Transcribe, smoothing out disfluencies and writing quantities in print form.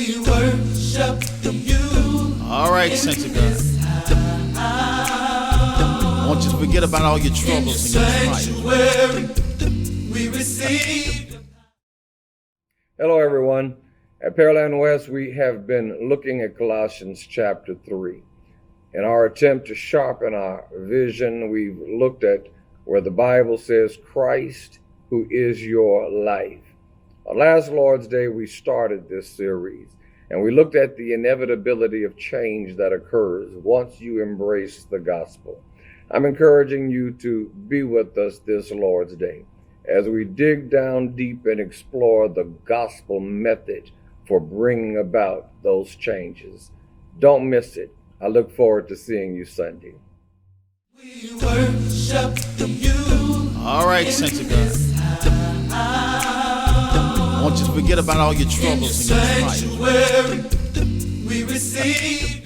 We worship you. All right, saints of God. I want you to forget about all your troubles and your trials. We receive. Hello, everyone. At Pearland West, we have been looking at Colossians chapter 3. In our attempt to sharpen our vision, we've looked at where the Bible says, Christ, who is your life. On last Lord's Day, we started this series, and we looked at the inevitability of change that occurs once you embrace the gospel. I'm encouraging you to be with us this Lord's Day as we dig down deep and explore the gospel method for bringing about those changes. Don't miss it. I look forward to seeing you Sunday. We worship you. All right, saints of God. I want you to forget about all your troubles and your trials. We receive.